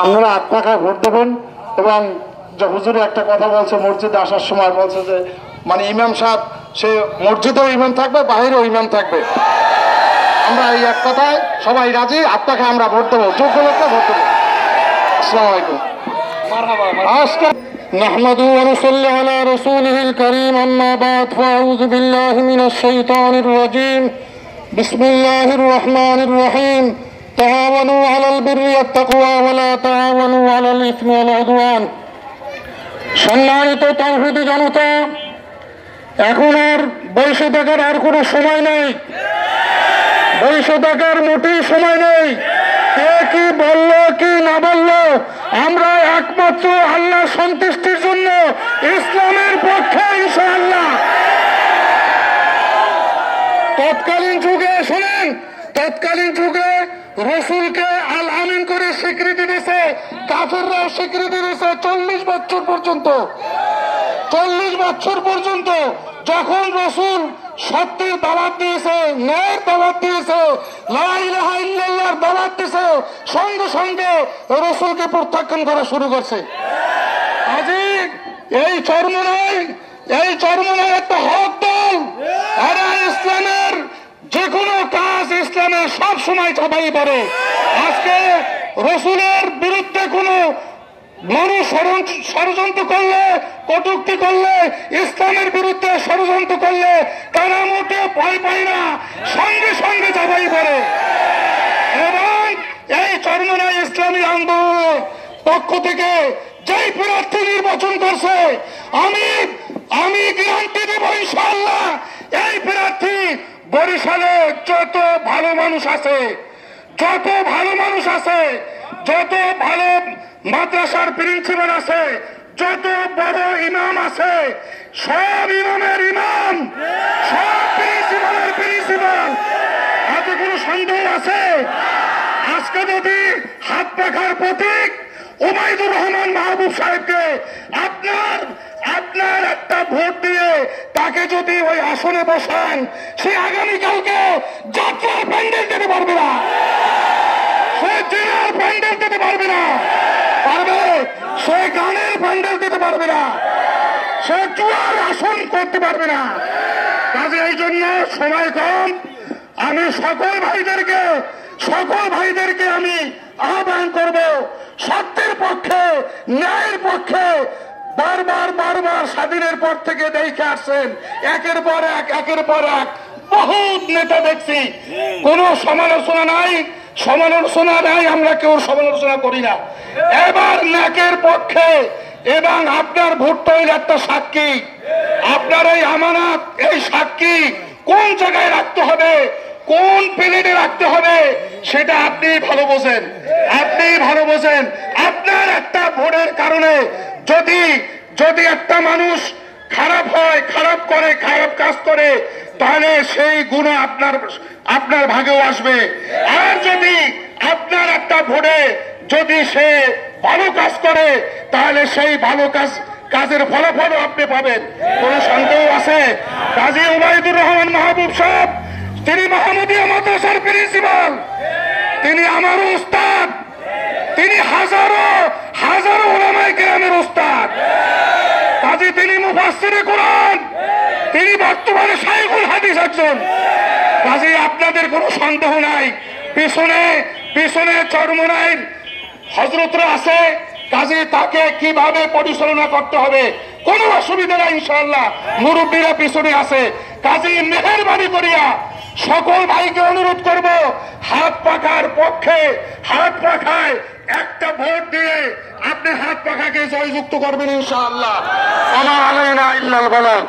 আপনারা আত্মাকায় ভোট দেবেন। এবং যে হুজুরে একটা কথা বলছে মসজিদে আসার সময়, বলছে যে মানে ইমাম সাহেব সে মসজিদেও ইমাম থাকবে, বাইরেও ইমাম থাকবে। আমরা এই এক কথায় সবাই রাজি, আপনাকে আমরা ভোট দেবো, যোগ্য লোককে ভোট দেবো। আসসালামু আলাইকুম। نحمده ونصلي على رسوله الكريم أما بعد فأعوذ بالله من الشيطان الرجيم بسم الله الرحمن الرحيم تعاونوا على البر والتقوى ولا تعاونوا على الإثم والعدوان। সম্মানিত তাওহীদি জনতা, এখন আর বসে থাকার আর কোনো সময় নেই, বসে থাকার মোটেই সময় নেই। কে কি বললো কি না বললো, আমরা একমাত্র আল্লাহ সন্তুষ্টির জন্য ইসলামের পক্ষে ইনশাআল্লাহ। তৎকালীন যুগে শুনেন, তৎকালীন যুগে রসুলকে আল আমিন করে স্বীকৃতি দিয়েছে, কাফেররাও স্বীকৃতি দিয়েছে 40 বছর পর্যন্ত। 40 বছর পর্যন্ত যখন রসুল সত্যের দাওয়াত দিয়েছে, ন্যায়ের দাওয়াত দিয়েছে, লা ইলাহা ইল্লাল্লাহর দাওয়াত দিয়েছে, সঙ্গে সঙ্গে রসুলকে প্রত্যাখ্যান করা শুরু করছে। আজকে এই চরমনায় একটা হক দল, এরা ইসলামের যে কোনো কাজ ইসলামের সব সময় চাপাই পড়ে। আজকে রসুলের বিরুদ্ধে কোনো মানুষ ষড়যন্ত্র করলে, কটূক্তি করলে, ইসলামের বিরুদ্ধে ষড়যন্ত্র করলে তারা মোটে ভয় পায় না, সঙ্গে সঙ্গে চাপাই পড়ে। এবং এই চরমনাই ইসলামী আন্দোলনের পক্ষ থেকে যেই প্রার্থী নির্বাচন করছে, আমি গ্যারান্টি দেব ইনশাআল্লাহ এই প্রার্থী বরিশালে যত ভালো মানুষ আছে, যত ভালো মানুষ আছে, যত ভালো মাদ্রাসার প্রিন্সিপাল আছে, যত বড় ইমাম আছে, সব ইমামের ইমাম, সব প্রিন্সিপালের প্রিন্সিপাল। এতে কোনো সন্দেহ আছে? আজকে যদি হাত পাখার প্রতীক ওবায়দুর রহমান মাহবুব সাহেবকে আপনার একটা ভোট দিয়ে তাকে যদি ওই আসনে বসান, সে আগামীকালকে যাত্রার প্যান্ডেল দিতে পারবে না, সে জেনার প্যান্ডেল দিতে পারবে না, সে গানের প্যান্ডেল দিতে পারবে না, সে জুয়ার আসন করতে পারবে না। কাজে এই জন্য সময় কম, আমি সকল ভাইদেরকে আমি আহ্বান করব, সত্যের পক্ষে, ন্যায়ের পক্ষে। বারবার স্বাধীনের পর থেকে দেখে আসছেন, একের পর এক বহুত নেতা দেখছি, কোন সমালোচনা নাই, আমরা কেউ সমালোচনা করি না। এবার ন্যাকের পক্ষে, এবং আপনার ভোটটা হইল একটা সাক্ষী। আপনার এই আমানত, এই সাক্ষী কোন জায়গায় রাখতে হবে, কোন প্লেটে রাখতে হবে, সেটা আপনি ভালো বোঝেন। আপনার একটা ভোটের কারণে যদি একটা মানুষ খারাপ হয়, খারাপ কাজ করে, তাহলে সেই গুণ আপনার ভাগেও আসবে। আর যদি আপনার একটা ভোটে যদি সে ভালো কাজ করে, তাহলে সেই ভালো কাজের ফলাফলও আপনি পাবেন। কোন সন্দেহ আছে? কাজী ওবায়দুর রহমান মাহবুব সাহেব, তিনি মাহমুদিয়া মাদ্রাসার প্রিন্সিপাল, তিনি আমার উস্তাদ, তিনি হাজারো উলামায়ে কেরামের উস্তাদ। কাজী তিনি মুফাসসিরে কোরআন, তিনি বর্তমানে শাইখুল হাদিস একজন। কাজী আপনাদের কোনো সন্দেহ নাই, পিছনে চরমনাইর হযরতরা আছে, কাজী তাকে কিভাবে পরিচালনা করতে হবে কোনো অসুবিধা নাই ইনশাআল্লাহ, মুরব্বীরা পিছনে আছে। কাজী মেহেরবানি করিয়া সকল ভাইকে অনুরোধ করব, হাত পাখার পক্ষে, হাত পাখায় একটা ভোট দিয়ে আপনি হাত পাখাকে জয়যুক্ত করবেন ইনশাআল্লাহ। ওমা আলাইনা ইল্লাল বালাগ।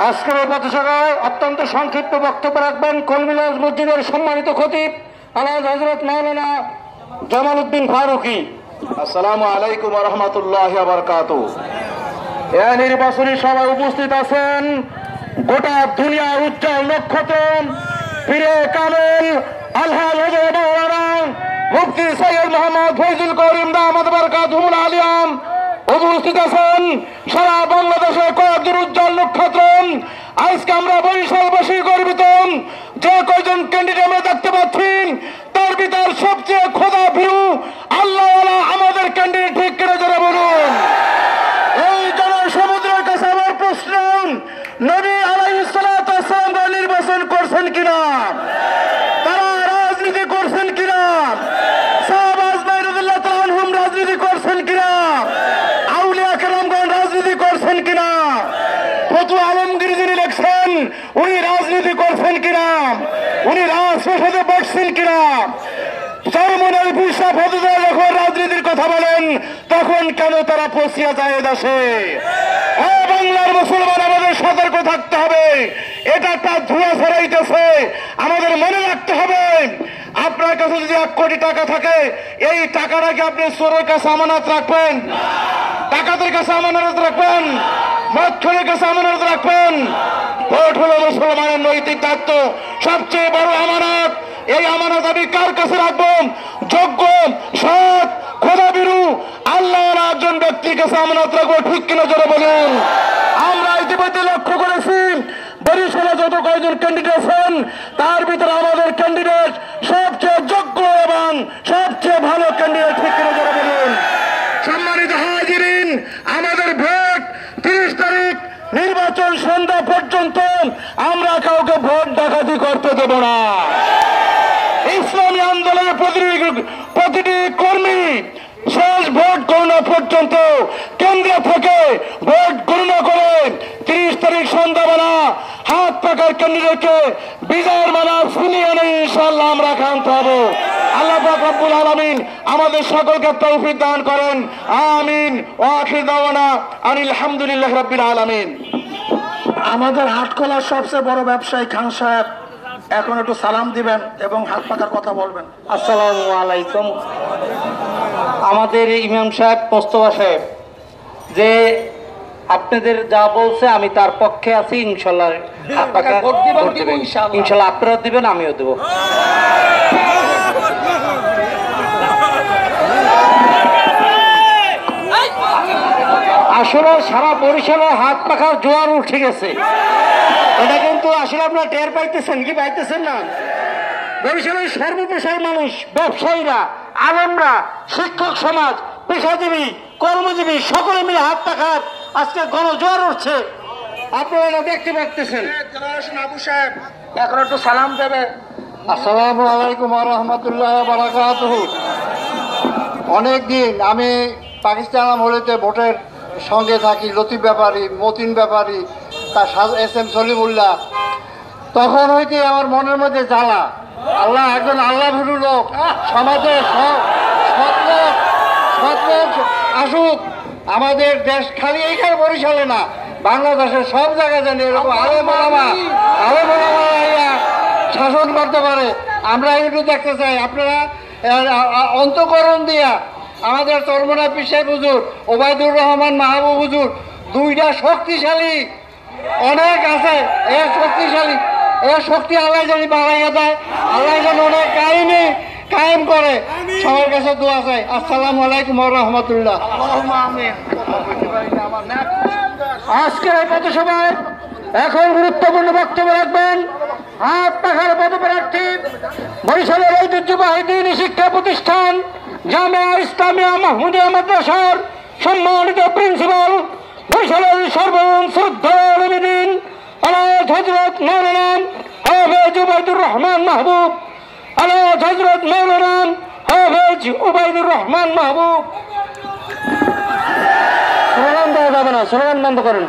আজকের এই পথসভায় অত্যন্ত সংক্ষিপ্ত বক্তব্য রাখবেন কলমিগঞ্জ মসজিদের সম্মানিত খতিব আলহাজ হযরত মাওলানা জামাল উদ্দিন ফারুকী। আসসালামু আলাইকুম ওয়া রাহমাতুল্লাহি ওয়া বারাকাতুহু। এই নির্বাচনী সভায় উপস্থিত আছেন গোটা দুনিয়ার উজ্জ্বল নক্ষত্র, পীরে কামেল আলহাজ হযরত মাওলানা মুফতি সৈয়দ মোহাম্মদ ফয়জুল করিম দামাত বারাকাতুহুল আলিয়াম উপস্থিত আছেন সারা বাংলাদেশের কয়েকজন উজ্জ্বল নক্ষত্র। আজকে আমরা বরিশালবাসী গর্বিত যে কয়জন ক্যান্ডিডেট আমরা দেখতে পাচ্ছি তার ভিতর সবচেয়ে খোদা ভীরু আল্লাহওয়ালা আমাদের ক্যান্ডিডেট, ঠিক কিনা যারা বলুন। এই জনসমুদ্রের কাছে আমার প্রশ্ন, নবী আলাইহিস সালাতু ওয়াস সালাম নির্বাচন করছেন কিনা? তারা রাজনীতি করছেন কিনা? সাহাবা রাদিয়াল্লাহু তাআলা আনহুম রাজনীতি করছেন কিনা? আউলিয়া কেরামগণ রাজনীতি করছেন কিনা? ফতুয়া আলমগীর যিনি লেখছেন উনি রাজনীতি করছেন কিনা? উনি রাজপ্রাসাদে বসছেন কিনা? চরমনের বিশাপ হতে যখন রাজনীতির কথা বলেন তখন কেন তারা ফসিয়া যায় দেশে? বাংলার মুসলমান আমাদের সতর্ক থাকতে হবে। এটা একটা ধোঁয়া ছড়াইতেছে, আমাদের মনে রাখতে হবে। আপনার কাছে যদি 1 কোটি টাকা থাকে, এই টাকাটাকে আপনি চোরের কাছে আমানত রাখবেন, ডাকাতের কাছে আমানত রাখবেন, মৎখরের কাছে আমানত রাখবেন? ভোট হলো মুসলমানের নৈতিক দায়িত্ব, সবচেয়ে বড় আমানত। এই আমানত আমি কার কাছে রাখবো? যোগ্য, সৎ, খোদাভীরু আল্লাহর একজন ব্যক্তির কাছে আমানত রাখবো, ঠিক কিনা জোরে বলুন। আমরা ইতিমধ্যে লক্ষ্য করেছি বরিশালে যত কয়েকজন ক্যান্ডিডেট আছেন তার ভিতরে আমাদের ক্যান্ডিডেট সবচেয়ে যোগ্য এবং সবচেয়ে ভালো ক্যান্ডিডেট, ঠিক কিনা জোরে বলুন। সম্মানিত হাজিরিন, আমাদের ভোট 30 তারিখ নির্বাচন সন্ধ্যা পর্যন্ত আমরা কাউকে ভোট ডাকাতি করতে দেব না। ইসলামী আন্দোলনের প্রতিটি কর্মী শেষ ভোট গণনা পর্যন্ত কেন্দ্র থেকে ভোট গণনা করে 30 তারিখ সন্ধ্যাবেলা হাত পাকার ক্যান্ডিডেটকে বিজয়ের মালা ছিনিয়ে এনে ইনশাআল্লাহ আমরা ক্ষান্ত হব। আল্লাহ পাক রব্বুল আলামিন আমাদের সকলকে তৌফিক দান করেন, আমিন। ওয়া আখির দাওয়ানা আনিল হামদুলিল্লাহি রাব্বিল আলামিন। আমাদের হাটখোলার সবচেয়ে বড় ব্যবসায়ী খান সাহেব এখন একটু সালাম দিবেন এবং হাত পাকার কথা বলবেন। আসসালামু আলাইকুম। আমাদের ইমাম সাহেব মোস্তফা সাহেব যে আপনাদের যা বলছে আমি তার পক্ষে আছি, ইনশাল্লাহ ইনশাল্লাহ আপনারা দিবেন, আমিও দেব। আসলে সারা বরিশালে হাত পাখার জোয়ার উঠে গেছে, এটা কিন্তু আসলে আপনারা টের পাইতেছেন কি পাইতেছেন না? বরিশালের সর্বপেশার মানুষ, ব্যবসায়ীরা, আলেমরা, শিক্ষক সমাজ, পেশাজীবী, কর্মজীবী সকলে মিলে হাত পাখার আজকে গণজোয়ার উঠছে, আপনারা এটা দেখতে পাচ্ছেন। আবু সাহেব এখন একটু সালাম দেবে। আসসালামু আলাইকুম ওয়া রাহমাতুল্লাহি ওয়া বারাকাতুহু। অনেকদিন আমি পাকিস্তান আমলেতে ভোটের সঙ্গে থাকি, লতিফ ব্যাপারী, মতিন ব্যাপারী, তার SM সলিমুল্লাহ। তখন হইতে আমার মনের মধ্যে জ্বালা, আল্লাহ একজন আল্লাহ ভীরু লোক সমাজে সৎ লোক আসুক আমাদের দেশ, খালি এইখানে বরিশালে না, বাংলাদেশের সব জায়গায় যেন এরকম আলেম ওলামা শাসন করতে পারে। আমরা একটু দেখতে চাই আপনারা অন্তঃকরণ দিয়া আমাদের চরমনা পীর সাহেব হুজুর, ওবায়দুর রহমান মাহবুব হুজুর, দুইটা শক্তিশালী অনেক আছে, এর শক্তিশালী এর শক্তি আল্লাহ জানি বাড়াইয়া দেয়, আল্লাহ যেন অনেক কায়েম করে। সবার কাছে দোয়া চাই। আসসালামু আলাইকুম ওয়া রাহমাতুল্লাহ। আজকের এই পথসভায় এখন গুরুত্বপূর্ণ বক্তব্য রাখবেন হাত পাখার পদপ্রার্থী বরিশালের ঐতিহ্যবাহী দ্বীনি শিক্ষা প্রতিষ্ঠান জামিয়া ইসলামিয়া মাহমুদিয়া মাদ্রাসার সম্মানিত প্রিন্সিপাল, বরিশালের সর্বজন শ্রদ্ধেয় আলমদিন আলাজ হযরত মাওলানা হাফেজ উবাইদুর রহমান মাহবুব, আলাজ হযরত মাওলানা হাফেজ উবাইদুর রহমান মাহবুব। স্লোগান দেওয়া যাবে না, স্লোগান বন্ধ করেন।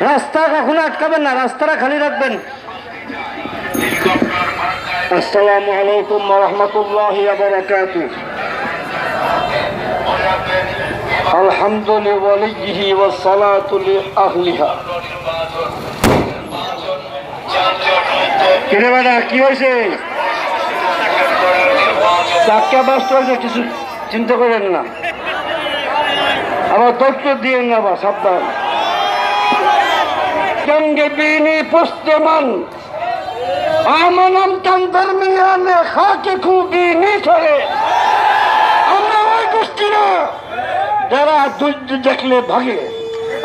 রাস্তা কখনো আটকাবেন না, রাস্তাটা খালি রাখবেন। আসসালামু আলাইকুম ওয়া রাহমাতুল্লাহি ওয়া বারাকাতুহু। আলহামদুলিল্লাহি ওয়ালিহি ওয়াস সালাতু লিআহলিহা। কিরে বেটা কি হয়েছে? চাক্কা বাস চলছে, কিছু চিন্তা করেন না, আবার দত্ত দিয়ে না, বা সাবধান। জঙ্গে বিনি পুস্তমান আমনম তান্তর মিয়ানে খাকে খুবই নিছরে। আমরা ওই গোষ্ঠী না যারা যুদ্ধ দেখলে ভাগে।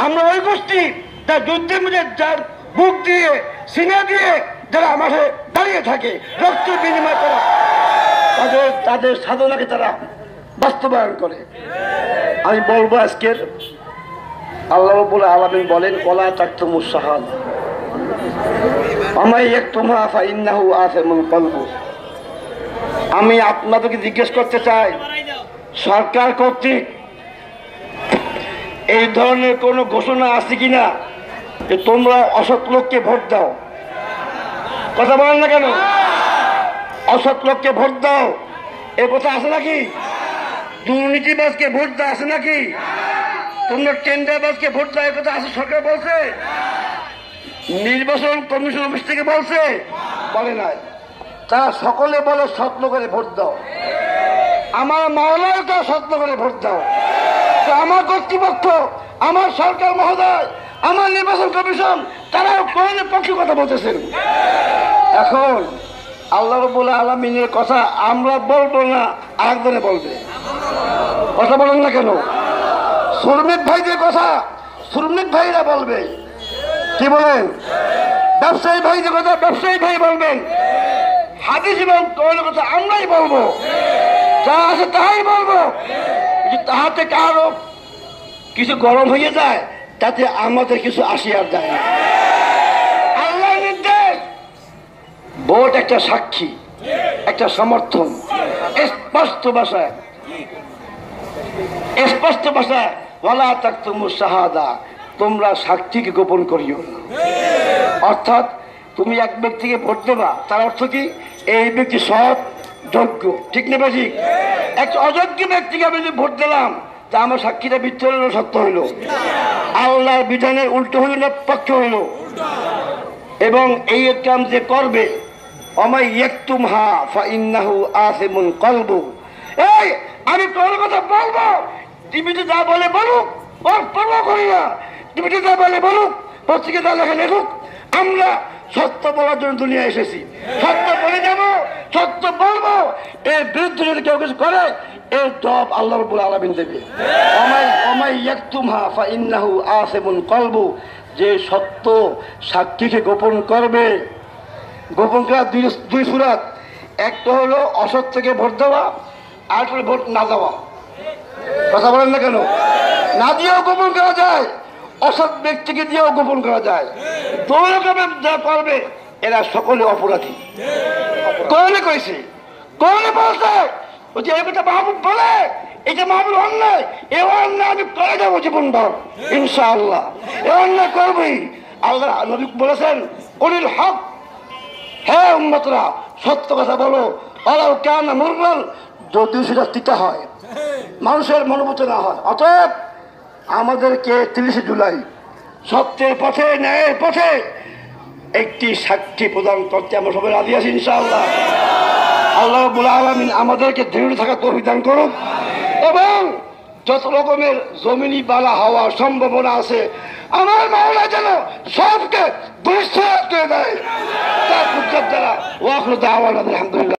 আমরা ওই গোষ্ঠী যা যুদ্ধের মধ্যে যার বুক দিয়ে সিনা দিয়ে যারা মাঠে দাঁড়িয়ে থাকে রক্ত বিনিময় করা তাদের সাধনাকে তারা বাস্তবায়ন করে। আমি বলবো আজকের আল্লাহ রাব্বুল আলামিন বলেন ওয়ালা তাকতুমুস শাহাদা আমায় ইয়াকতুমহা ফাইন্নাহু আযিমুল কলবু। আমি আপনাদেরকে জিজ্ঞেস করতে চাই, সরকার কর্তৃক এই ধরনের কোনো ঘোষণা আছে কিনা যে তোমরা অসৎ লোককে ভোট দাও? কথা বলেন না কেন? অসৎ লোককে ভোট দাও এ কথা আছে নাকি? দুর্নীতিবাজকে ভোট দাও আছে নাকি? তোমরা টেন্ডারবাজকে ভোট দাও এ কথা আছে? সরকার বলছে? নির্বাচন কমিশন অফিস থেকে বলছে? বলে নাই। তারা সকলে বলে স্বপ্ন করে ভোট দাও। আমার মাওলায় তো স্বপ্ন করে ভোট দাও। তো আমার কর্তৃপক্ষ, আমার সরকার মহোদয়, আমার নির্বাচন কমিশন তারাও কোরআনের পক্ষে কথা বলতেছেন। এখন আল্লাহ রাব্বুল আলামিনের কথা আমরা বলবো না, আরেকজনে বলবে। কথা বলেন না কেন? শ্রমিক ভাইদের কথা শ্রমিক ভাইরা বলবে। কি বলেন? ব্যবসায়ী ভাইদের কথা ব্যবসায়ী ভাই বলবেন। হাদিস এবং কোরআনের কথা আমরাই বলবো, যা আছে তাই বলবো। তাহাতে কারো কিছু গরম হয়ে যায় তাতে আমাদের কিছু আসি আর যায় না। আল্লাহর নির্দেশ, ভোট একটা সাক্ষী, একটা সমর্থন। স্পষ্ট ভাষায় ওয়ালা তাকতুমুস শাহাদা, তোমরা সাক্ষীকে গোপন করিও না। অর্থাৎ তুমি এক ব্যক্তিকে ভোট দেবা, তার অর্থ কি এই ব্যক্তি সৎ যোগ্য, ঠিক না ঠিক? একটা অযোগ্য ব্যক্তিকে আমি যদি ভোট দিলাম তা আমার সাক্ষীটা মিথ্যে হইল না সত্য হইল? আল্লাহর বিধানের উল্টো হইল না পক্ষ হইল? এবং এই কাম যে করবে অমাই ইয়াকতুমহা ফাইন্নাহু আযিমুল কলবু। এই আমি তোর কথা বলবো, টিভিতে যা বলে বলুক, ওর পরোয়া করি না। টিভিতে যা বলে বলুক, পত্রিকা যা লেখা লেখুক, আমরা সত্য বলার জন্য দুনিয়া এসেছি। সত্য বলে যাবো, সত্য বলবো। এর বিরুদ্ধে যদি কেউ কিছু করে এর জবাব আল্লাহ রাব্বুল আলামিন দেবে। ওমাই ইয়াকতুমহা ফাইন্নাহু আযিমুল কলবু, যে সত্য সাক্ষীকে গোপন করবে। গোপন করার দুই সূরাত, একটা হলো অসৎ থেকে ভোট দেওয়া, আর একটা হলো ভোট না দেওয়া। কথা বলেন না কেন? না দিয়েও গোপন করা যায়, অসৎ ব্যক্তিকে দিয়েও গোপন করা যায়। দুই রকমের যা করবে এরা সকলে অপরাধী। কোনে কইছে? কোনে বলছে? ওই যে একটা মাহবুব বলে এটা মাহবুব অন্যায়, এ অন্যায় আমি করে যাবো জীবনভর ইনশাআল্লাহ। এ অন্যায় করবই। আল্লাহ নবী বলেছেন কুলিল হক, হ্যাঁ উম্মতরা সত্য কথা বলো। আলাউ কানা মুররান, যদিও সেটা তিতা হয়, মানুষের মনোভূত না হয়। অতএব আমাদেরকে 30 জুলাই সত্যের পথে, ন্যায়ের পথে একটি সাক্ষী প্রদান করতে আমরা সবাই রাজি আছি ইনশাআল্লাহ। আল্লাহ রাব্বুল আলামিন আমাদেরকে দৃঢ় থাকার তৌফিক দান করুন এবং যত রকমের জমিনি বালা হওয়ার সম্ভাবনা আছে আমার মাওলা যেন সবকে দুঃস্থ করে দেয়। তার কুদরত দ্বারা ওয়াখরু দাওয়ানা আলহামদুলিল্লাহ।